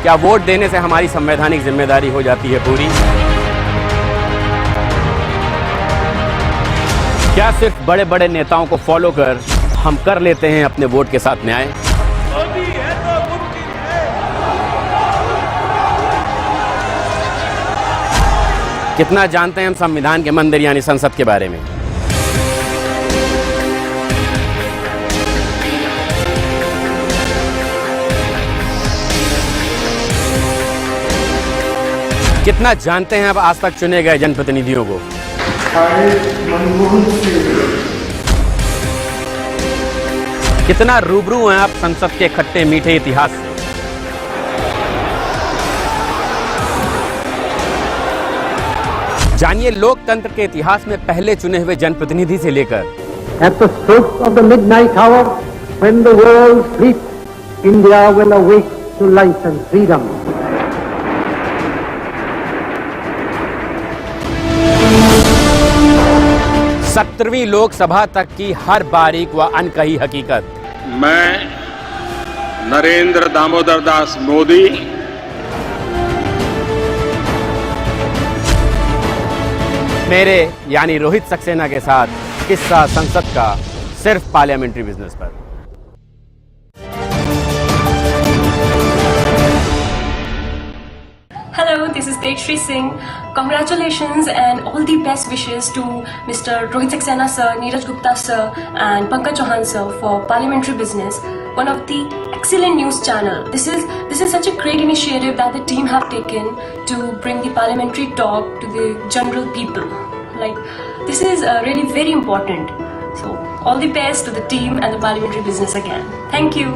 क्या वोट देने से हमारी संवैधानिक जिम्मेदारी हो जाती है पूरी? क्या सिर्फ बड़े बड़े नेताओं को फॉलो कर हम कर लेते हैं अपने वोट के साथ न्याय? मोदी है तो मुमकिन है। कितना जानते हैं हम संविधान के मंदिर यानी संसद के बारे में? कितना जानते हैं अब आज तक चुने गए जनप्रतिनिधियों को? कितना रूबरू हैं आप संसद के खट्टे मीठे इतिहास से? जानिए लोकतंत्र के इतिहास में पहले चुने हुए जनप्रतिनिधि से लेकर At the stroke of the midnight hour, when the world sleeps, India will awake to life and freedom. सत्रहवीं लोकसभा तक की हर बारीक व अनकही हकीकत। मैं नरेंद्र दामोदर दास मोदी मेरे यानी रोहित सक्सेना के साथ किस्सा संसद का सिर्फ पार्लियामेंट्री बिजनेस पर। Hello, this is Tekshri Singh. Congratulations and all the best wishes to Mr. Rohit Saxena sir, Neeraj Gupta sir and Pankaj Chauhan sir for Parliamentary Business, one of the excellent news channel. This is such a great initiative that the team have taken to bring the parliamentary talk to the general people. Like this is really very important. So all the best to the team and the Parliamentary Business again. Thank you.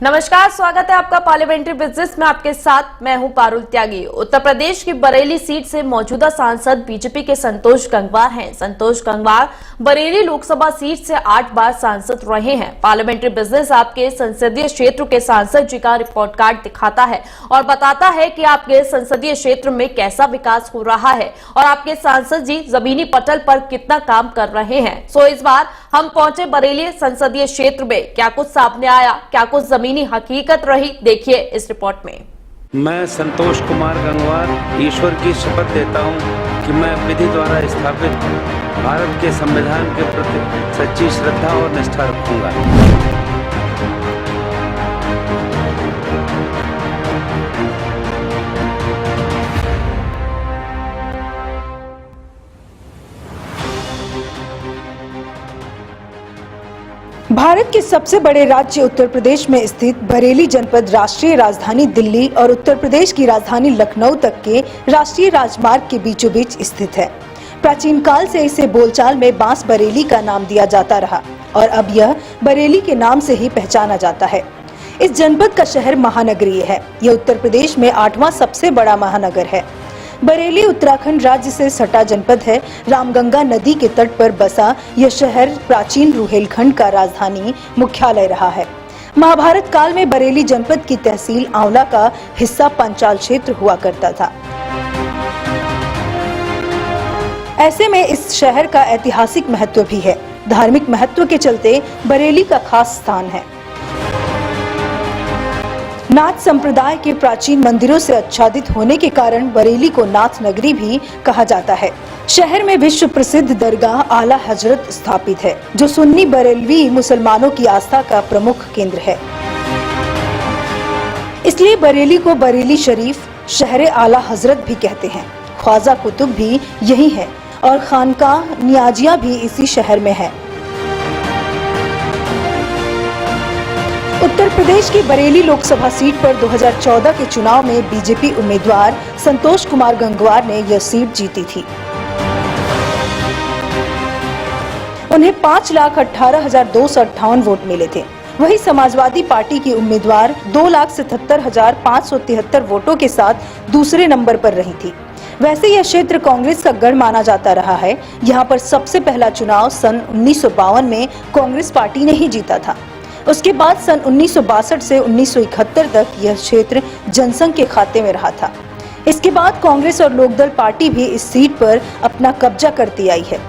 नमस्कार, स्वागत है आपका parliamentary business में। आपके साथ मैं हूं पारुल त्यागी। उत्तर प्रदेश की बरेली सीट से मौजूदा सांसद बीजेपी के संतोष गंगवार हैं। संतोष गंगवार बरेली लोकसभा सीट से 8 बार सांसद रहे हैं। पार्लियामेंट्री बिजनेस आपके संसदीय क्षेत्र के सांसद जी का रिपोर्ट कार्ड दिखाता है और बताता है कि आपके संसदीय क्षेत्र में कैसा विकास हो रहा है और आपके सांसद जी जमीनी पटल पर कितना काम कर रहे हैं। सो इस बार हम पहुंचे बरेली संसदीय क्षेत्र में, क्या कुछ सामने आया, क्या कुछ जमीनी हकीकत रही, देखिए इस रिपोर्ट में। मैं संतोष कुमार गंगवार ईश्वर की शपथ देता हूं कि मैं विधि द्वारा स्थापित भारत के संविधान के प्रति सच्ची श्रद्धा और निष्ठा रखूंगा। भारत के सबसे बड़े राज्य उत्तर प्रदेश में स्थित बरेली जनपद राष्ट्रीय राजधानी दिल्ली और उत्तर प्रदेश की राजधानी लखनऊ तक के राष्ट्रीय राजमार्ग के बीचों बीच स्थित है। प्राचीन काल से इसे बोलचाल में बांस बरेली का नाम दिया जाता रहा और अब यह बरेली के नाम से ही पहचाना जाता है। इस जनपद का शहर महानगरीय है। यह उत्तर प्रदेश में 8वां सबसे बड़ा महानगर है। बरेली उत्तराखंड राज्य से सटा जनपद है। रामगंगा नदी के तट पर बसा यह शहर प्राचीन रुहेलखंड का राजधानी मुख्यालय रहा है। महाभारत काल में बरेली जनपद की तहसील आंवला का हिस्सा पंचाल क्षेत्र हुआ करता था। ऐसे में इस शहर का ऐतिहासिक महत्व भी है। धार्मिक महत्व के चलते बरेली का खास स्थान है। नाथ संप्रदाय के प्राचीन मंदिरों से आच्छादित होने के कारण बरेली को नाथ नगरी भी कहा जाता है। शहर में विश्व प्रसिद्ध दरगाह आला हजरत स्थापित है, जो सुन्नी बरेलवी मुसलमानों की आस्था का प्रमुख केंद्र है। इसलिए बरेली को बरेली शरीफ, शहर आला हजरत भी कहते हैं। ख्वाजा कुतुब भी यही है और खानकाह नियाजिया भी इसी शहर में है। उत्तर प्रदेश की बरेली लोकसभा सीट पर 2014 के चुनाव में बीजेपी उम्मीदवार संतोष कुमार गंगवार ने यह सीट जीती थी। उन्हें 5,18,258 वोट मिले थे। वही समाजवादी पार्टी की उम्मीदवार 2,77,573 वोटों के साथ दूसरे नंबर पर रही थी। वैसे यह क्षेत्र कांग्रेस का गढ़ माना जाता रहा है। यहाँ पर सबसे पहला चुनाव सन 1952 में कांग्रेस पार्टी ने ही जीता था। उसके बाद सन 1962 से 1971 तक यह क्षेत्र जनसंघ के खाते में रहा था। इसके बाद कांग्रेस और लोकदल पार्टी भी इस सीट पर अपना कब्जा करती आई है।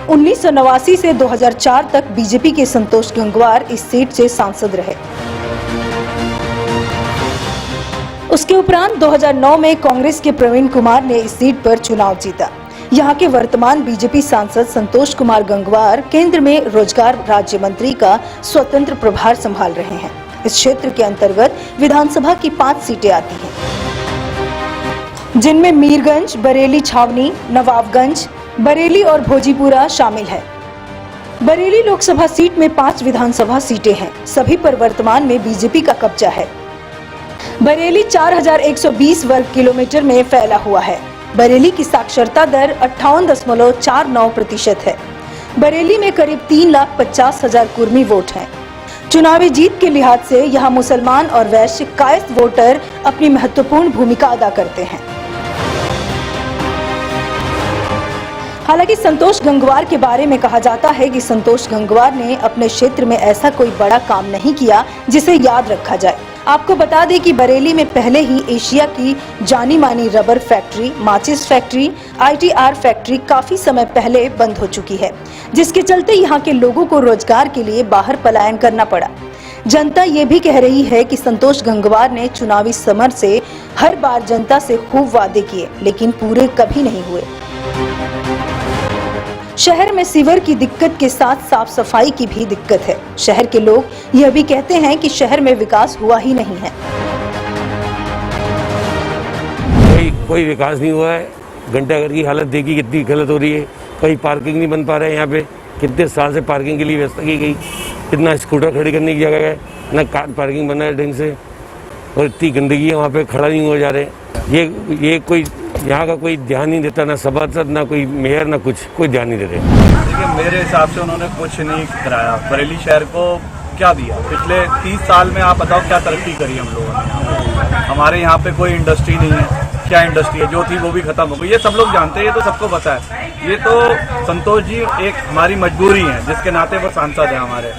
1989 से 2004 तक बीजेपी के संतोष गंगवार इस सीट से सांसद रहे। उसके उपरांत 2009 में कांग्रेस के प्रवीण कुमार ने इस सीट पर चुनाव जीता। यहाँ के वर्तमान बीजेपी सांसद संतोष कुमार गंगवार केंद्र में रोजगार राज्य मंत्री का स्वतंत्र प्रभार संभाल रहे हैं। इस क्षेत्र के अंतर्गत विधानसभा की 5 सीटें आती हैं, जिनमें मीरगंज, बरेली छावनी, नवाबगंज, बरेली और भोजीपुरा शामिल है। बरेली लोकसभा सीट में 5 विधानसभा सीटें हैं। सभी पर वर्तमान में बीजेपी का कब्जा है। बरेली 4120 वर्ग किलोमीटर में फैला हुआ है। बरेली की साक्षरता दर 58.49% है। बरेली में करीब 3,50,000 कुर्मी वोट हैं। चुनावी जीत के लिहाज से यहाँ मुसलमान और वैश्य कायस्थ वोटर अपनी महत्वपूर्ण भूमिका अदा करते हैं। हालांकि संतोष गंगवार के बारे में कहा जाता है कि संतोष गंगवार ने अपने क्षेत्र में ऐसा कोई बड़ा काम नहीं किया जिसे याद रखा जाए। आपको बता दें कि बरेली में पहले ही एशिया की जानी मानी रबर फैक्ट्री, माचिस फैक्ट्री, ITR फैक्ट्री काफी समय पहले बंद हो चुकी है, जिसके चलते यहाँ के लोगों को रोजगार के लिए बाहर पलायन करना पड़ा। जनता ये भी कह रही है कि संतोष गंगवार ने चुनावी समर से हर बार जनता से खूब वादे किए, लेकिन पूरे कभी नहीं हुए। शहर में सीवर की दिक्कत के साथ साफ सफाई की भी दिक्कत है। शहर के लोग यह भी कहते हैं कि शहर में विकास हुआ ही नहीं है। कोई विकास नहीं हुआ है। घंटाघर की हालत देखी कितनी गलत हो रही है। कहीं पार्किंग नहीं बन पा रहा है। यहाँ पे कितने साल से पार्किंग के लिए व्यवस्था की गई, कितना स्कूटर खड़ी करने की जगह है, न कार पार्किंग बना है ढंग से, और इतनी गंदगी है वहाँ पे, खड़ा नहीं हो जा रहे। ये कोई यहाँ का कोई ध्यान नहीं देता, ना सभासद, ना कोई मेयर, ना कुछ, कोई ध्यान नहीं देते। देखिए, मेरे हिसाब से उन्होंने कुछ नहीं कराया। बरेली शहर को क्या दिया? पिछले 30 साल में आप बताओ क्या तरक्की करी हम लोगों ने। हमारे यहाँ पे कोई इंडस्ट्री नहीं है। क्या इंडस्ट्री है? जो थी वो भी खत्म हो गई। ये सब लोग जानते हैं, ये तो सबको पता है। ये तो संतोष जी एक हमारी मजबूरी है, जिसके नाते वो सांसद है हमारे।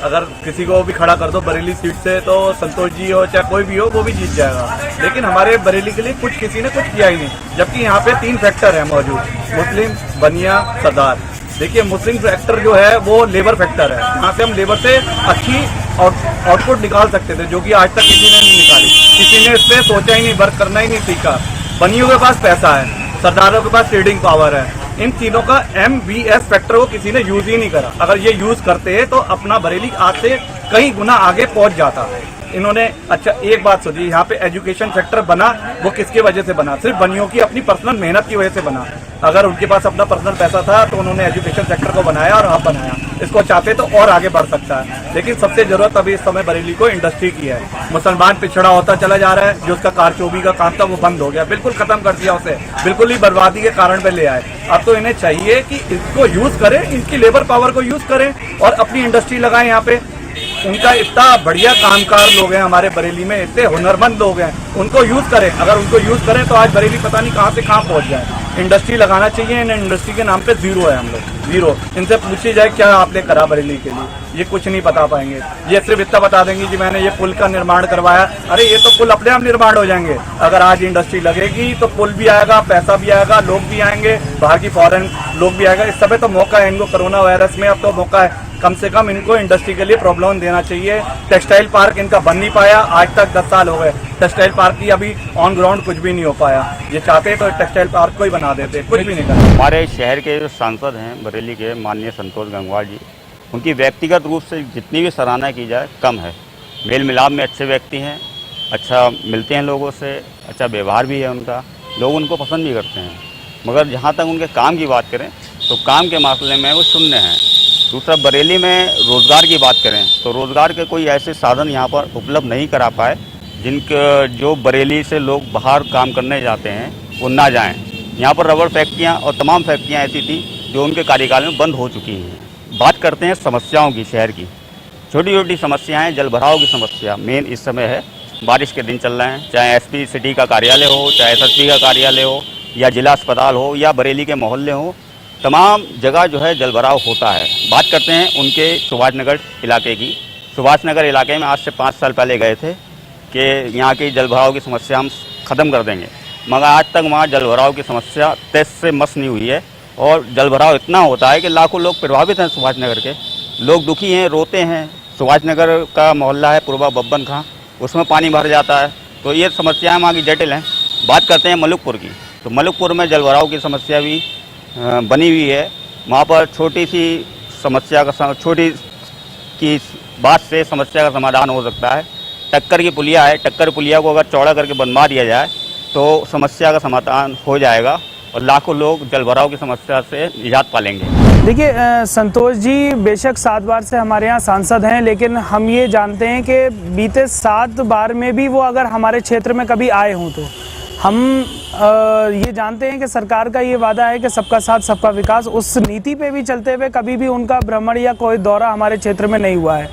अगर किसी को भी खड़ा कर दो बरेली सीट से तो संतोष जी हो चाहे कोई भी हो वो भी जीत जाएगा। लेकिन हमारे बरेली के लिए किसी ने कुछ किया ही नहीं। जबकि यहाँ पे 3 फैक्टर है मौजूद, मुस्लिम, बनिया, सरदार। देखिए, मुस्लिम फैक्टर जो है वो लेबर फैक्टर है। यहाँ से हम लेबर से अच्छी आउटपुट निकाल सकते थे, जो कि आज तक किसी ने नहीं निकाली। किसी ने इस पर सोचा ही नहीं, वर्क करना ही नहीं सीखा। बनियों के पास पैसा है, सरदारों के पास ट्रेडिंग पावर है। इन तीनों का MVS फैक्टर को किसी ने यूज ही नहीं करा। अगर ये यूज करते तो अपना बरेली आज से कई गुना आगे पहुंच जाता। इन्होंने अच्छा एक बात सोचिए, यहाँ पे एजुकेशन सेक्टर बना, वो किसकी वजह से बना? सिर्फ बनियों की अपनी पर्सनल मेहनत की वजह से बना। अगर उनके पास अपना पर्सनल पैसा था तो उन्होंने एजुकेशन सेक्टर को बनाया और अब बनाया। इसको चाहते तो और आगे बढ़ सकता है। लेकिन सबसे जरूरत अभी इस समय बरेली को इंडस्ट्री की है। मुसलमान पिछड़ा होता चला जा रहा है। जो उसका कारचोबी का काम था वो बंद हो गया, बिल्कुल खत्म कर दिया उसे, बिल्कुल ही बर्बादी के कारण पे ले आए। अब तो इन्हें चाहिए कि इसको यूज करें, इनकी लेबर पावर को यूज करें और अपनी इंडस्ट्री लगाएं यहाँ पे। उनका इतना बढ़िया कामकार लोग हैं हमारे बरेली में, इतने हुनरमंद लोग हैं, उनको यूज करें। अगर उनको यूज करें तो आज बरेली पता नहीं कहां से कहां पहुंच जाए। इंडस्ट्री लगाना चाहिए। इन इंडस्ट्री के नाम पे जीरो है, हम लोग जीरो। इनसे पूछी जाए क्या आपने करा बरेली के लिए, ये कुछ नहीं बता पाएंगे। ये सिर्फ इतना बता देंगे कि मैंने ये पुल का निर्माण करवाया। अरे ये तो पुल अपने आप निर्माण हो जाएंगे। अगर आज इंडस्ट्री लगेगी तो पुल भी आएगा, पैसा भी आएगा, लोग भी आएंगे, बाहर की फॉरेन लोग भी आएगा। इस समय तो मौका है इनको, कोरोना वायरस में अब तो मौका है। कम से कम इनको इंडस्ट्री के लिए प्रॉब्लम देना चाहिए। टेक्सटाइल पार्क इनका बन नहीं पाया, आज तक 10 साल हो गए। टेक्सटाइल पार्क की अभी ऑन ग्राउंड कुछ भी नहीं हो पाया। ये चाहते तो टेक्सटाइल पार्क को ही बना देते, कुछ भी नहीं करते। हमारे शहर के जो सांसद हैं बरेली के माननीय संतोष गंगवार जी, उनकी व्यक्तिगत रूप से जितनी भी सराहना की जाए कम है। मेल मिलाप में अच्छे व्यक्ति हैं, अच्छा मिलते हैं लोगों से, अच्छा व्यवहार भी है उनका, लोग उनको पसंद भी करते हैं। मगर जहाँ तक उनके काम की बात करें तो काम के मामले में वो शून्य हैं। दूसरा, बरेली में रोज़गार की बात करें तो रोज़गार के कोई ऐसे साधन यहाँ पर उपलब्ध नहीं करा पाए जिनके जो बरेली से लोग बाहर काम करने जाते हैं वो ना जाएं। यहाँ पर रबर फैक्ट्रियाँ और तमाम फैक्ट्रियाँ ऐसी थी जो उनके कार्यकाल में बंद हो चुकी हैं। बात करते हैं समस्याओं की शहर की, छोटी छोटी समस्याएं, जल भराव की समस्या मेन इस समय है। बारिश के दिन चल रहे हैं, चाहे एसपी सिटी का कार्यालय हो, चाहे एसएसपी का कार्यालय हो, या जिला अस्पताल हो, या बरेली के मोहल्ले हो, तमाम जगह जो है जल भराव होता है। बात करते हैं उनके सुभाष नगर इलाके की। सुभाष नगर इलाके में आज से 5 साल पहले गए थे कि यहाँ की जल भराव की समस्या हम ख़त्म कर देंगे, मगर आज तक वहाँ जल भराव की समस्या तहस से मस नहीं हुई है। और जल भराव इतना होता है कि लाखों लोग प्रभावित हैं। सुभाष नगर के लोग दुखी हैं, रोते हैं। सुभाष नगर का मोहल्ला है पूर्वा बब्बन खां, उसमें पानी भर जाता है, तो ये समस्याएं वहाँ की जटिल हैं। बात करते हैं मलुकपुर की, तो मलुकपुर में जल भराव की समस्या भी बनी हुई है। वहाँ पर छोटी सी समस्या का छोटी की बात से समस्या का समाधान हो सकता है। टक्कर की पुलिया है, टक्कर पुलिया को अगर चौड़ा करके बनवा दिया जाए तो समस्या का समाधान हो जाएगा और लाखों लोग जल भराव की समस्या से निजात पालेंगे। देखिए संतोष जी बेशक 7 बार से हमारे यहाँ सांसद हैं, लेकिन हम ये जानते हैं कि बीते 7 बार में भी वो अगर हमारे क्षेत्र में कभी आए हों तो हम ये जानते हैं कि सरकार का ये वादा है कि सबका साथ सबका विकास, उस नीति पे भी चलते हुए कभी भी उनका भ्रमण या कोई दौरा हमारे क्षेत्र में नहीं हुआ है।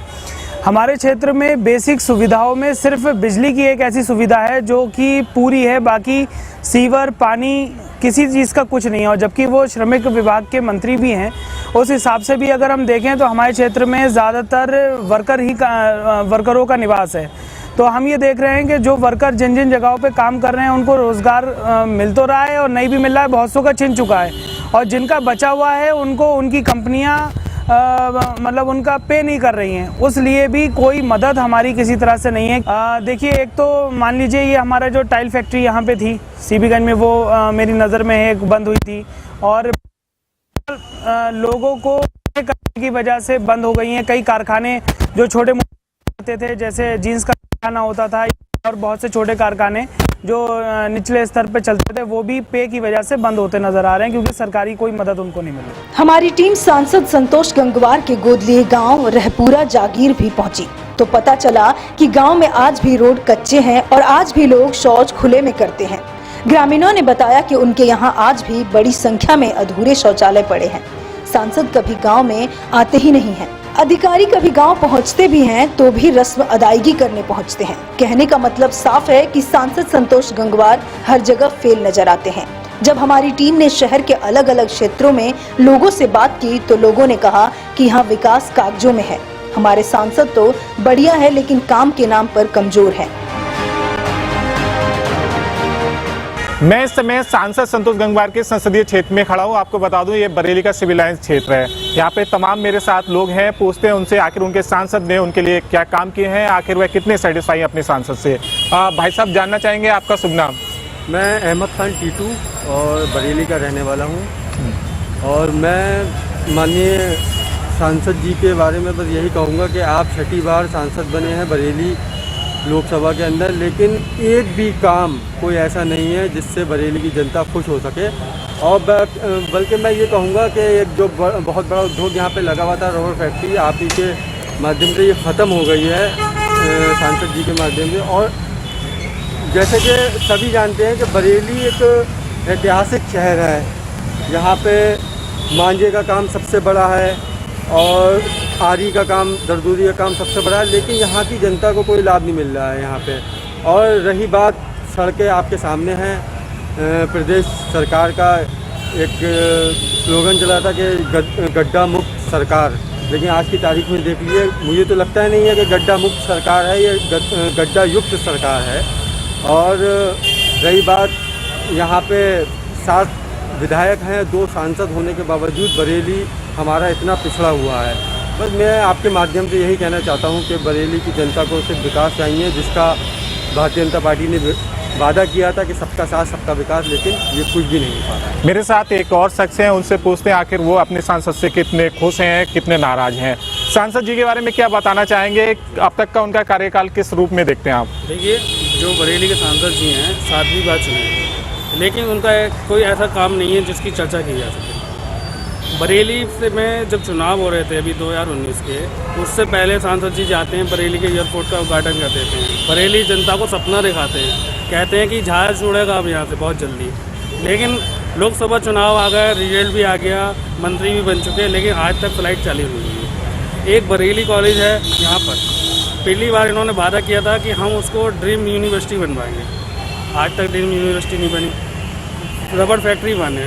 हमारे क्षेत्र में बेसिक सुविधाओं में सिर्फ बिजली की एक ऐसी सुविधा है जो कि पूरी है, बाकी सीवर, पानी, किसी चीज़ का कुछ नहीं है। और जबकि वो श्रमिक विभाग के मंत्री भी हैं, उस हिसाब से भी अगर हम देखें तो हमारे क्षेत्र में ज़्यादातर वर्करों का निवास है। तो हम ये देख रहे हैं कि जो वर्कर जिन जिन जगहों पे काम कर रहे हैं उनको रोज़गार मिल तो रहा है और नहीं भी मिल रहा है, बहुत सौ का छिन चुका है। और जिनका बचा हुआ है उनको उनकी कंपनियां मतलब उनका पे नहीं कर रही हैं, उस लिए भी कोई मदद हमारी किसी तरह से नहीं है। देखिए, एक तो मान लीजिए ये हमारा जो टाइल फैक्ट्री यहाँ पे थी सीबीगंज में, वो मेरी नज़र में एक बंद हुई थी और लोगों को करने की वजह से बंद हो गई हैं। कई कारखाने जो छोटे मोटे थे, जैसे जीन्स का कारखाना होता था और बहुत से छोटे कारखाने जो निचले स्तर पर चलते थे, वो भी पे की वजह से बंद होते नजर आ रहे हैं क्योंकि सरकारी कोई मदद उनको नहीं मिल रही। हमारी टीम सांसद संतोष गंगवार के गोद लिए गांव रहपुरा जागीर भी पहुंची तो पता चला कि गांव में आज भी रोड कच्चे हैं और आज भी लोग शौच खुले में करते हैं। ग्रामीणों ने बताया कि उनके यहाँ आज भी बड़ी संख्या में अधूरे शौचालय पड़े हैं। सांसद कभी गाँव में आते ही नहीं है, अधिकारी कभी गांव पहुंचते भी हैं तो भी रस्म अदायगी करने पहुंचते हैं। कहने का मतलब साफ है कि सांसद संतोष गंगवार हर जगह फेल नजर आते हैं। जब हमारी टीम ने शहर के अलग अलग क्षेत्रों में लोगों से बात की तो लोगों ने कहा कि यहाँ विकास कागजों में है, हमारे सांसद तो बढ़िया है लेकिन काम के नाम पर कमजोर है। मैं इस समय सांसद संतोष गंगवार के संसदीय क्षेत्र में खड़ा हूँ। आपको बता दूं ये बरेली का सिविल लाइंस क्षेत्र है। यहाँ पे तमाम मेरे साथ लोग हैं, पूछते हैं उनसे आखिर उनके सांसद ने उनके लिए क्या काम किए हैं, आखिर वह कितने सेटिस्फाई हैं अपने सांसद से। भाई साहब, जानना चाहेंगे आपका शुभ नाम? मैं अहमद खान टीटू और बरेली का रहने वाला हूँ और मैं माननीय सांसद जी के बारे में बस यही कहूँगा कि आप 6ठी बार सांसद बने हैं बरेली लोकसभा के अंदर, लेकिन एक भी काम कोई ऐसा नहीं है जिससे बरेली की जनता खुश हो सके। और बल्कि मैं ये कहूँगा कि एक जो बहुत बड़ा उद्योग यहाँ पे लगा हुआ था रबर फैक्ट्री, आप ही के माध्यम से ये ख़त्म हो गई है सांसद जी के माध्यम से। और जैसे कि सभी जानते हैं कि बरेली एक ऐतिहासिक शहर है, यहाँ पे मांझे का काम सबसे बड़ा है और आरी का काम, दरदूरी का काम सबसे बड़ा है, लेकिन यहाँ की जनता को कोई लाभ नहीं मिल रहा है यहाँ पे। और रही बात सड़कें, आपके सामने हैं, प्रदेश सरकार का एक स्लोगन चला था कि गड्ढा मुक्त सरकार, लेकिन आज की तारीख में देख लीजिए, मुझे तो लगता ही नहीं है कि गड्ढा मुक्त सरकार है, ये गड्ढा युक्त सरकार है। और रही बात, यहाँ पे 7 विधायक हैं, 2 सांसद होने के बावजूद बरेली हमारा इतना पिछड़ा हुआ है। बस मैं आपके माध्यम से यही कहना चाहता हूँ कि बरेली की जनता को सिर्फ विकास चाहिए, जिसका भारतीय जनता पार्टी ने वादा किया था कि सबका साथ सबका विकास, लेकिन ये कुछ भी नहीं हो पा रहा है। मेरे साथ एक और शख्स हैं, उनसे पूछते हैं आखिर वो अपने सांसद से कितने खुश हैं, कितने नाराज हैं। सांसद जी के बारे में क्या बताना चाहेंगे, अब तक का उनका कार्यकाल किस रूप में देखते हैं आप? देखिए, जो बरेली के सांसद जी हैं 7वीं बार चुने, लेकिन उनका कोई ऐसा काम नहीं है जिसकी चर्चा की जा सके। बरेली से में जब चुनाव हो रहे थे अभी 2019 के, उससे पहले सांसद जी जाते हैं बरेली के एयरपोर्ट का उद्घाटन कर देते हैं, बरेली जनता को सपना दिखाते हैं, कहते हैं कि जहाज उड़ेगा अब यहाँ से बहुत जल्दी। लेकिन लोकसभा चुनाव आ गया, रिजल्ट भी आ गया, मंत्री भी बन चुके हैं, लेकिन आज तक फ्लाइट चालू हुई है। एक बरेली कॉलेज है यहाँ पर, पहली बार इन्होंने वादा किया था कि हम उसको ड्रीम यूनिवर्सिटी बनवाएंगे। आज तक ड्रीम यूनिवर्सिटी नहीं बनी, रबड़ फैक्ट्री बने।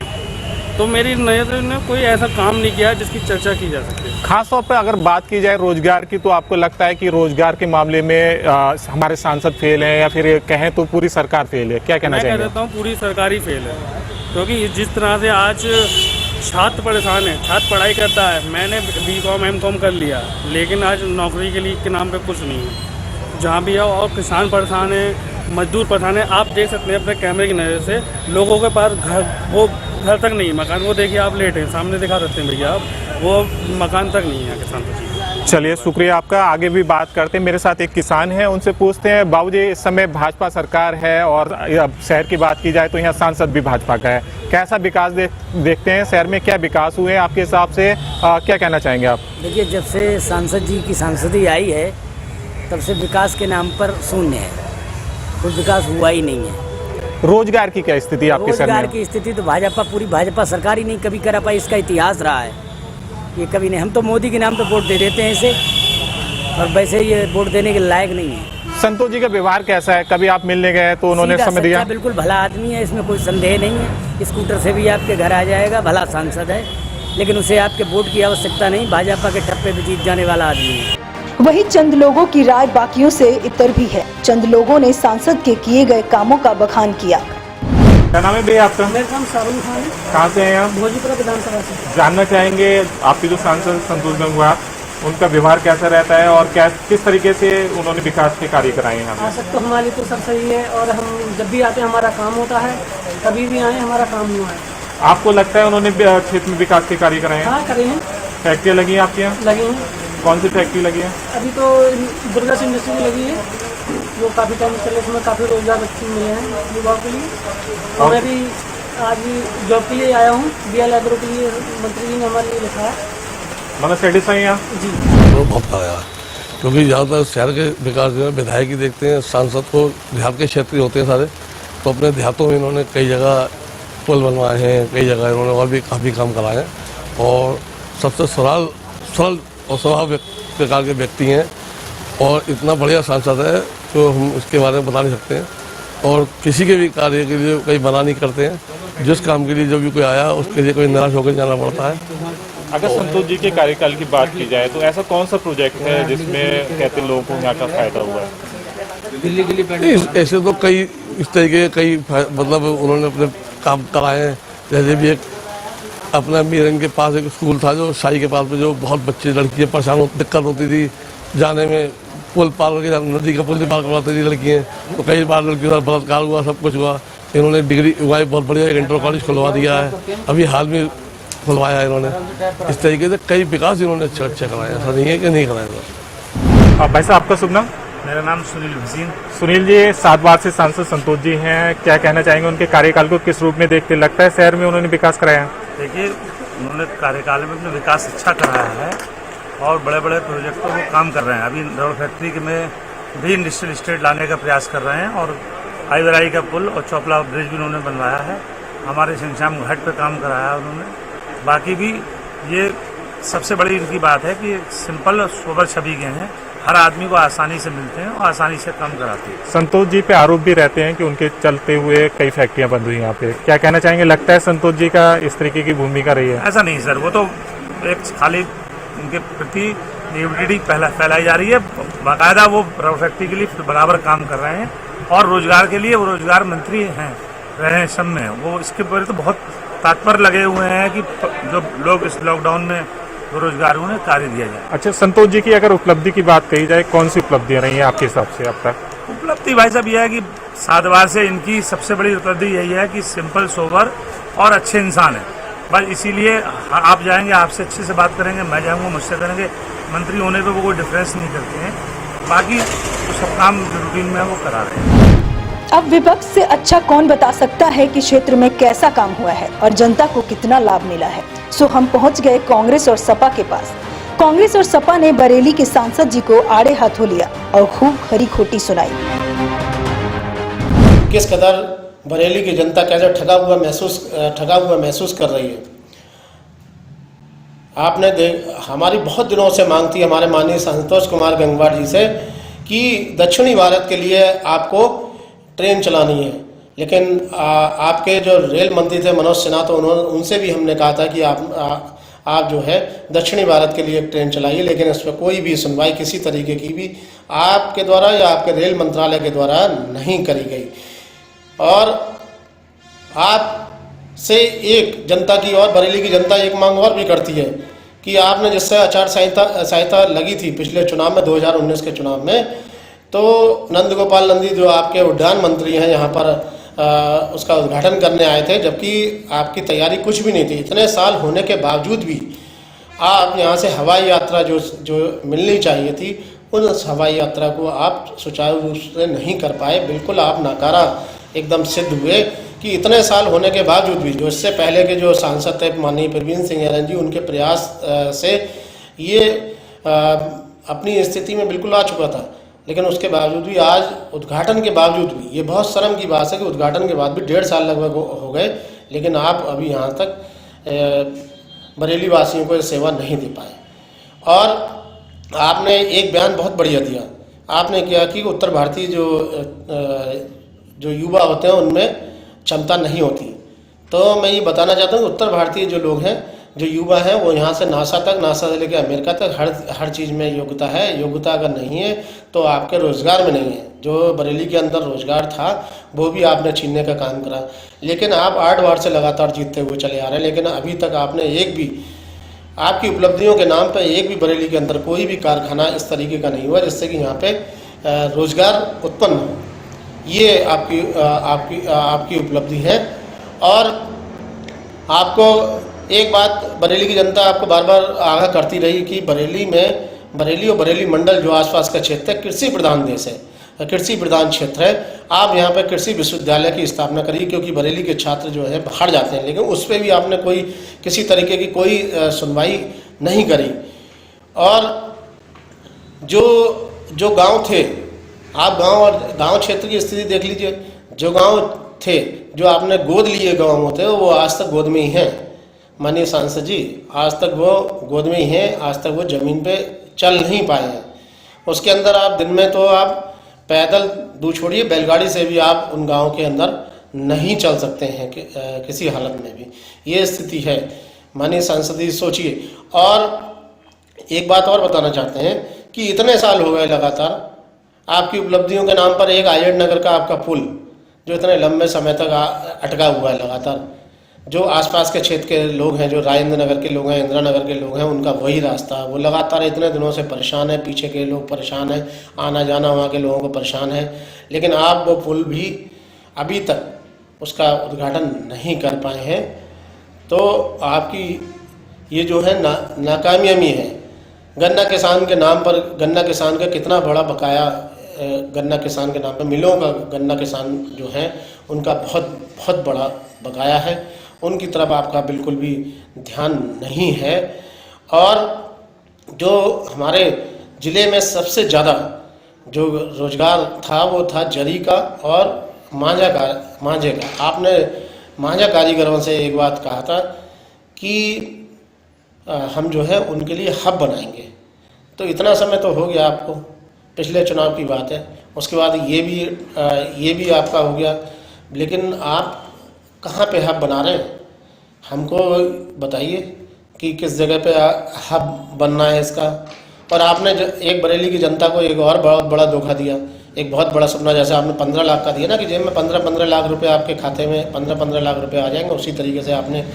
तो मेरी नज़र ने कोई ऐसा काम नहीं किया जिसकी चर्चा की जा सके। खास तौर पर अगर बात की जाए रोजगार की, तो आपको लगता है कि रोजगार के मामले में हमारे सांसद फेल हैं, या फिर कहें तो पूरी सरकार फेल है? क्या कहना चाहिए? मैं कहता हूँ पूरी सरकार ही फेल है, क्योंकि जिस तरह से आज छात्र परेशान है, छात्र पढ़ाई करता है, मैंने BCom M.Com कर लिया, लेकिन आज नौकरी के लिए के नाम पे कुछ नहीं है जहाँ भी आओ। और किसान परेशान है, मजदूर परेशान है। आप देख सकते हैं अपने कैमरे की नज़र से, लोगों के पास घर तक नहीं है, मकान। वो देखिए आप लेट हैं, सामने दिखा सकते हैं भैया आप, वो मकान तक नहीं है किसान को। चलिए, शुक्रिया आपका। आगे भी बात करते हैं। मेरे साथ एक किसान है, उनसे पूछते हैं। बाबूजी, इस समय भाजपा सरकार है और अब शहर की बात की जाए तो यहाँ सांसद भी भाजपा का है। कैसा विकास देखते हैं शहर में? क्या विकास हुए आपके हिसाब से? क्या कहना चाहेंगे आप? देखिए, जब से सांसद जी की सांसदी आई है तब से विकास के नाम पर शून्य है, कुछ विकास हुआ ही नहीं है। रोजगार की क्या स्थिति आपके शहर में? रोजगार की स्थिति तो पूरी भाजपा सरकार ही नहीं कभी करा पाई, इसका इतिहास रहा है ये कभी नहीं। हम तो मोदी के नाम पे वोट दे देते हैं इसे, और वैसे ये वोट देने के लायक नहीं है। संतोष जी का व्यवहार कैसा है? कभी आप मिलने गए तो उन्होंने समय दिया? बिल्कुल भला आदमी है, इसमें कोई संदेह नहीं है। स्कूटर से भी आपके घर आ जाएगा, भला सांसद है, लेकिन उसे आपके वोट की आवश्यकता नहीं। भाजपा के ठप्पे पे जीत जाने वाला आदमी है। वहीं चंद लोगों की राय बाकियों से इतर भी है। चंद लोगों ने सांसद के किए गए कामों का बखान किया। क्या नाम है भैया आपका? मेरा नाम सारुण खान है। कहाँ से हैं आप? भोजपुरा विधानसभा से। जानना चाहेंगे आपके जो सांसद संतोष गंगवार, उनका व्यवहार कैसा रहता है और किस तरीके से उन्होंने विकास के कार्य कराए हैं? आज तक तो हमारी तो सब सही है, और हम जब भी आते हैं हमारा काम होता है, कभी भी आए हमारा काम नहीं हुआ है। आपको लगता है उन्होंने क्षेत्र में विकास के कार्य कराए हैं? हाँ, करे हैं। फैक्ट्रियाँ लगी हैं आपके यहाँ? लगी हैं। कौन सी फैक्ट्री लगी है? अभी तो दुर्गा इंडस्ट्री लगी है, जो काफ़ी टाइम चले, उसमें काफ़ी रोजगार मिले हैं युवाओं के लिए। और मैं भी आज जॉब के लिए आया हूँ, BL एग्रो के लिए मंत्री जी ने हमारे लिए लिखा है। मतलब सेटिस्फाई हैं जी? बहुत आया, क्योंकि ज़्यादातर शहर के विकास जो है विधायक ही देखते हैं, सांसद को देहात के क्षेत्र होते हैं सारे, तो अपने देहातों में इन्होंने कई जगह पुल बनवाए हैं, कई जगह इन्होंने और भी काफ़ी काम कराए हैं, और सबसे सरल और स्वभाव प्रकार के व्यक्ति हैं, और इतना बढ़िया सांसद है तो हम उसके बारे में बता नहीं सकते हैं। और किसी के भी कार्य के लिए कहीं मना नहीं करते हैं, जिस काम के लिए जब भी कोई आया उसके लिए कोई निराश होकर जाना पड़ता है। अगर संतोष जी के कार्यकाल की बात की जाए तो ऐसा कौन सा प्रोजेक्ट है जिसमें कहते लोगों को यहाँ का फायदा हुआ है? ऐसे तो कई इस तरीके कई मतलब उन्होंने अपने काम कराए हैं। जैसे भी एक अपना मीरन के पास एक स्कूल था, जो शाही के पास में, जो बहुत बच्चे लड़कियाँ परेशान दिक्कत होती थी जाने में, पुल पार करके नदी का पुल पार करवाती थी लड़कियाँ, तो कई बार लड़कियों का बलात्कार हुआ, सब कुछ हुआ। इन्होंने डिग्री उगाई, बहुत बढ़िया इंटर कॉलेज खुलवा दिया है, अभी हाल में खुलवाया है इन्होंने। इस तरीके से कई विकास इन्होंने अच्छे कराए, ऐसा नहीं है कि नहीं कराए। भाई साहब, आपका शुभ नाम? मेरा नाम सुनील भसीन। सुनील जी, 7 बार से सांसद संतोष जी हैं, क्या कहना चाहेंगे? उनके कार्यकाल को किस रूप में देखते लगता है शहर में उन्होंने विकास कराया? देखिए, उन्होंने कार्यकाल में अपने विकास अच्छा कराया है और बड़े बड़े प्रोजेक्टों को काम कर रहे हैं। अभी रबड़ फैक्ट्री में भी इंडस्ट्रियल स्टेट लाने का प्रयास कर रहे हैं, और आईवराई का पुल और चौपला ब्रिज भी उन्होंने बनवाया है। हमारे शमशाम घाट पर काम कराया है उन्होंने। बाकी भी ये सबसे बड़ी इनकी बात है कि सिंपल और सोबर छवि के हैं, हर आदमी को आसानी से मिलते हैं और आसानी से काम कराते हैं। संतोष जी पे आरोप भी रहते हैं कि उनके चलते हुए कई फैक्ट्रियां बंद हुई यहाँ पे, क्या कहना चाहेंगे? लगता है संतोष जी का इस तरीके की भूमिका रही है? ऐसा नहीं सर, वो तो एक खाली उनके प्रति नेगेटिविटी फैलाई जा रही है। बाकायदा वो रबड़ फैक्ट्री के लिए बराबर काम कर रहे हैं, और रोजगार के लिए वो रोजगार मंत्री हैं, रहे हैं सब में। वो इसके बारे तो बहुत तात्पर्य लगे हुए हैं कि जो लोग इस लॉकडाउन में रोजगार उन्हें कार्य दिया जाए। अच्छा, संतोष जी की अगर उपलब्धि की बात कही जाए, कौन सी उपलब्धियां रही हैं आपके हिसाब से अब तक? उपलब्धि भाई साहब यह है कि 7 बार से इनकी सबसे बड़ी उपलब्धि यही है कि सिंपल, सोबर और अच्छे इंसान है। बस इसीलिए आप जाएंगे, आपसे अच्छे से बात करेंगे, मैं जाऊँगा, मुझसे करेंगे। मंत्री होने पर वो कोई डिफरेंस नहीं करते हैं, बाकी तो सब काम जो रूटीन में है वो करा रहे हैं। अब विपक्ष से अच्छा कौन बता सकता है कि क्षेत्र में कैसा काम हुआ है और जनता को कितना लाभ मिला है। सो हम पहुंच गए कांग्रेस और सपा के पास। कांग्रेस और सपा ने बरेली के सांसद जी को आड़े हाथों लिया और खूब खरी खोटी सुनाई। किस कदर बरेली की जनता कैसे ठगा हुआ महसूस कर रही है। हमारी बहुत दिनों से मांग थी हमारे माननीय संतोष कुमार गंगवार जी से कि दक्षिणी भारत के लिए आपको ट्रेन चलानी है, लेकिन आपके जो रेल मंत्री थे मनोज सिन्हा, तो उनसे भी हमने कहा था कि आप जो है दक्षिणी भारत के लिए ट्रेन चलाइए, लेकिन इस पर कोई भी सुनवाई किसी तरीके की भी आपके द्वारा या आपके रेल मंत्रालय के द्वारा नहीं करी गई। और आप से एक जनता की और बरेली की जनता एक मांग और भी करती है कि आपने जिससे आचार संहिता लगी थी पिछले चुनाव में 2019 के चुनाव में, तो नंद गोपाल नंदी जो आपके उद्यान मंत्री हैं यहाँ पर उसका उद्घाटन करने आए थे, जबकि आपकी तैयारी कुछ भी नहीं थी। इतने साल होने के बावजूद भी आप यहाँ से हवाई यात्रा जो मिलनी चाहिए थी, उस हवाई यात्रा को आप सुचारू रूप से नहीं कर पाए। बिल्कुल आप नाकारा एकदम सिद्ध हुए कि इतने साल होने के बावजूद भी जो इससे पहले के जो सांसद थे माननीय प्रवीण सिंह ऐरन जी, उनके प्रयास से ये अपनी स्थिति में बिल्कुल आ चुका था, लेकिन उसके बावजूद भी आज उद्घाटन के बावजूद भी ये बहुत शर्म की बात है कि उद्घाटन के बाद भी 1.5 साल लगभग हो गए, लेकिन आप अभी यहाँ तक बरेली वासियों को सेवा नहीं दे पाए। और आपने एक बयान बहुत बढ़िया दिया, आपने किया कि उत्तर भारतीय जो युवा होते हैं उनमें क्षमता नहीं होती। तो मैं ये बताना चाहता हूँ कि उत्तर भारतीय जो लोग हैं, जो युवा हैं, वो यहाँ से नासा से लेकर अमेरिका तक हर चीज़ में योग्यता है। योग्यता अगर नहीं है तो आपके रोजगार में नहीं है। जो बरेली के अंदर रोजगार था वो भी आपने छीनने का काम करा, लेकिन आप 8 बार से लगातार जीतते हुए चले आ रहे हैं, लेकिन अभी तक आपने एक भी, आपकी उपलब्धियों के नाम पर एक भी बरेली के अंदर कोई भी कारखाना इस तरीके का नहीं हुआ जिससे कि यहाँ पे रोजगार उत्पन्न हो। ये आपकी उपलब्धि है। और आपको एक बात बरेली की जनता आपको बार बार आगाह करती रही कि बरेली और बरेली मंडल जो आसपास का क्षेत्र है कृषि प्रधान देश है, कृषि प्रधान क्षेत्र है। आप यहाँ पे कृषि विश्वविद्यालय की स्थापना करिए, क्योंकि बरेली के छात्र जो है बाहर जाते हैं, लेकिन उस पर भी आपने किसी तरीके की कोई सुनवाई नहीं करी। और जो गाँव थे, आप गांव क्षेत्र की स्थिति देख लीजिए। जो गांव थे, जो आपने गोद लिए गांव होते हैं, वो आज तक गोद में ही हैं। माननीय सांसद जी, आज तक वो गोद में ही हैं, आज तक वो जमीन पे चल नहीं पाए हैं। उसके अंदर आप दिन में तो आप पैदल दूर छोड़िए, बैलगाड़ी से भी आप उन गाँव के अंदर नहीं चल सकते हैं किसी हालत में भी। ये स्थिति है। माननीय सांसद जी सोचिए। और एक बात और बताना चाहते हैं कि इतने साल हो गए लगातार आपकी उपलब्धियों के नाम पर एक आयड नगर का आपका पुल जो इतने लंबे समय तक अटका हुआ है लगातार, जो आसपास के क्षेत्र के लोग हैं, जो राजेंद्र नगर के लोग हैं, इंदिरा नगर के लोग हैं, उनका वही रास्ता, वो लगातार इतने दिनों से परेशान है। पीछे के लोग परेशान हैं, आना जाना वहाँ के लोगों को परेशान है, लेकिन आप वो पुल भी अभी तक उसका उद्घाटन नहीं कर पाए हैं। तो आपकी ये जो है नाकामयाबी है। गन्ना किसान के नाम पर, गन्ना किसान का कितना बड़ा बकाया गन्ना किसान के नाम पर, मिलों का गन्ना किसान जो है उनका बहुत बड़ा बकाया है, उनकी तरफ आपका बिल्कुल भी ध्यान नहीं है। और जो हमारे ज़िले में सबसे ज़्यादा जो रोजगार था वो था जरी का और मांझे का। आपने मांझा कारीगरों से एक बात कहा था कि हम जो है उनके लिए हब बनाएंगे। तो इतना समय तो हो गया आपको, पिछले चुनाव की बात है, उसके बाद ये भी आपका हो गया, लेकिन आप कहाँ पे हब बना रहे हैं? हमको बताइए कि किस जगह पे हब बनना है इसका। और आपने एक बरेली की जनता को एक और बहुत बड़ा धोखा दिया, एक बहुत बड़ा सपना, जैसे आपने 15 लाख का दिया ना कि जेब में 15 लाख रुपए आपके खाते में 15 लाख रुपए आ जाएंगे, उसी तरीके से आपने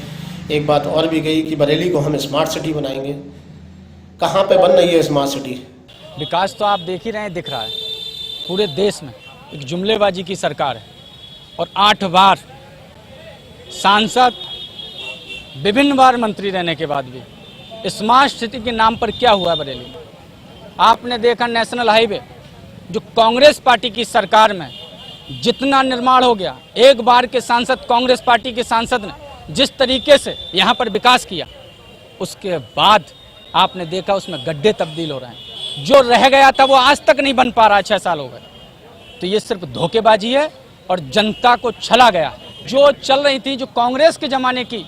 एक बात और भी कही कि बरेली को हम स्मार्ट सिटी बनाएंगे। कहाँ पे बन रही है स्मार्ट सिटी? विकास तो आप देख ही रहे हैं, दिख रहा है पूरे देश में। एक जुमलेबाजी की सरकार है और 8 बार सांसद, विभिन्न बार मंत्री रहने के बाद भी स्मार्ट सिटी के नाम पर क्या हुआ बरेली में? आपने देखा नेशनल हाईवे जो कांग्रेस पार्टी की सरकार में जितना निर्माण हो गया, एक बार के सांसद, कांग्रेस पार्टी के सांसद ने जिस तरीके से यहाँ पर विकास किया, उसके बाद आपने देखा उसमें गड्ढे तब्दील हो रहे हैं। जो रह गया था वो आज तक नहीं बन पा रहा, 6 साल हो गए। तो ये सिर्फ धोखेबाजी है और जनता को छला गया। जो चल रही थी, जो कांग्रेस के ज़माने की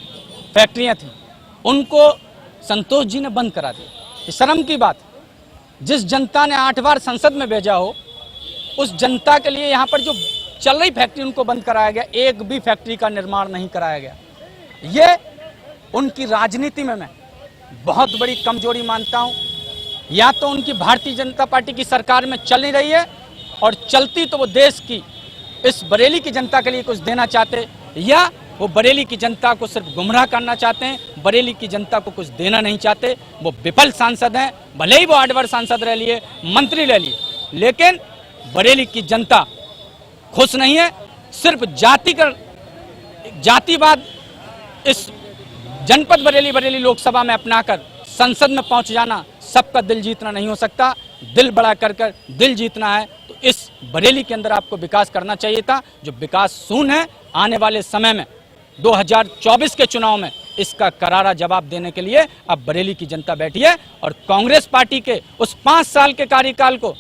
फैक्ट्रियाँ थी, उनको संतोष जी ने बंद करा दिया। ये शर्म की बात, जिस जनता ने 8 बार संसद में भेजा हो, उस जनता के लिए यहाँ पर जो चल रही फैक्ट्री उनको बंद कराया गया, एक भी फैक्ट्री का निर्माण नहीं कराया गया। ये उनकी राजनीति में मैं बहुत बड़ी कमजोरी मानता हूँ। या तो उनकी भारतीय जनता पार्टी की सरकार में चल नहीं रही है, और चलती तो वो देश की इस बरेली की जनता के लिए कुछ देना चाहते, या वो बरेली की जनता को सिर्फ गुमराह करना चाहते हैं, बरेली की जनता को कुछ देना नहीं चाहते। वो विफल सांसद हैं, भले ही वो 8 बार सांसद रह लिए, मंत्री रह लिए, लेकिन बरेली की जनता खुश नहीं है। सिर्फ जातिवाद इस जनपद बरेली लोकसभा में अपनाकर संसद में पहुंच जाना सबका दिल जीतना नहीं हो सकता। दिल बड़ा कर दिल जीतना है तो इस बरेली के अंदर आपको विकास करना चाहिए था, जो विकास शून्य है। आने वाले समय में 2024 के चुनाव में इसका करारा जवाब देने के लिए अब बरेली की जनता बैठी है। और कांग्रेस पार्टी के उस 5 साल के कार्यकाल को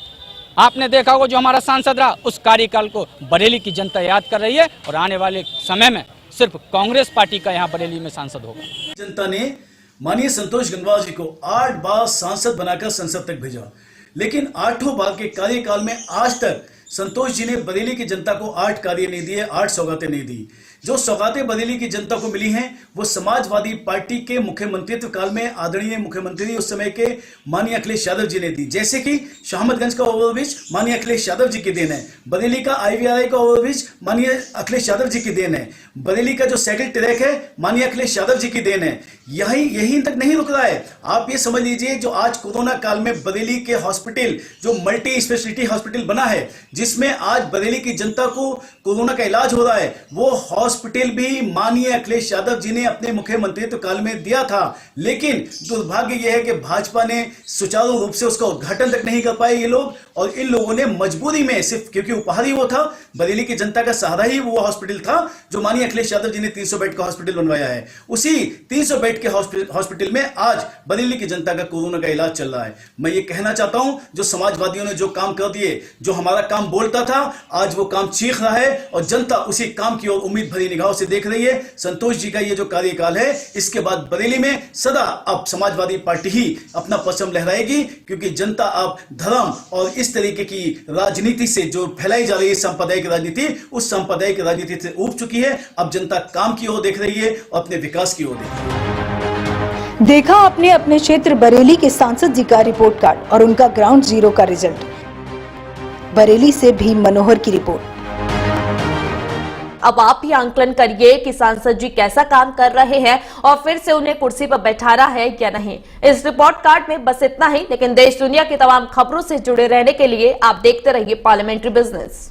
आपने देखा होगा, जो हमारा सांसद रहा, उस कार्यकाल को बरेली की जनता याद कर रही है। और आने वाले समय में सिर्फ कांग्रेस पार्टी का यहाँ बरेली में सांसद होगा। जनता ने माननीय संतोष गंगवार जी को 8 बार सांसद बनाकर संसद तक भेजा, लेकिन 8 बार के कार्यकाल में आज तक संतोष जी ने बरेली की जनता को 8 कार्य नहीं दिए, 8 सौगातें नहीं दी। जो सौगातें बरेली की जनता को मिली हैं वो समाजवादी पार्टी के मुख्यमंत्रित्व काल में आदरणीय मुख्यमंत्री उस समय के माननीय अखिलेश यादव जी ने दी। जैसे कि शाहमदगंज का ओवरब्रिज माननीय अखिलेश यादव जी की देन है, बरेली का IVRI का ओवरब्रिज माननीय अखिलेश यादव जी की देन है, बरेली का जो साइकिल ट्रैक है माननीय अखिलेश यादव जी की देन है। यही तक नहीं रुक रहा है। आप ये समझ लीजिए, जो आज कोरोना काल में बरेली के हॉस्पिटल जो मल्टी स्पेशलिटी हॉस्पिटल बना है, जिसमें आज बरेली की जनता को कोरोना का इलाज हो रहा है, वो हॉस्पिटल भी माननीय अखिलेश यादव जी ने अपने मुख्यमंत्रित्व काल में दिया था। लेकिन दुर्भाग्य यह है कि भाजपा ने सुचारू रूप से उसका उद्घाटन तक नहीं कर पाए ये लोग, और इन लोगों ने मजबूरी में, सिर्फ क्योंकि उपहार ही वो था, बरेली की जनता का सहारा ही वो हॉस्पिटल था जो माननीय अखिलेश यादव जी ने 300 बेड का हॉस्पिटल बनवाया है। उसी 300 बेड के हॉस्पिटल में आज बरेली की जनता का कोरोना का इलाज चल रहा है। मैं ये कहना चाहता हूं, जो समाजवादियों ने जो काम कर दिए, जो हमारा काम बोलता था, आज वो काम चीख रहा है और जनता उसी काम की ओर उम्मीद भरी निगाहों से देख रही है। संतोष जी का ये जो कार्यकाल है, इसके बाद बरेली में सदा अब समाजवादी पार्टी ही अपना परचम लहराएगी, क्योंकि जनता अब धर्म और इस तरीके की राजनीति से जो फैलाई जा रही है सांप्रदायिक राजनीति, उस सांप्रदायिक राजनीति से ऊब चुकी है। अब जनता काम की ओर देख रही है और अपने विकास की ओर देख रही है। देखा आपने अपने क्षेत्र बरेली के सांसद जी का रिपोर्ट कार्ड और उनका ग्राउंड जीरो का रिजल्ट। बरेली से भी मनोहर की रिपोर्ट। अब आप ही आंकलन करिए कि सांसद जी कैसा काम कर रहे हैं और फिर से उन्हें कुर्सी पर बैठाना है या नहीं। इस रिपोर्ट कार्ड में बस इतना ही, लेकिन देश दुनिया की तमाम खबरों से जुड़े रहने के लिए आप देखते रहिए पार्लियामेंट्री बिजनेस।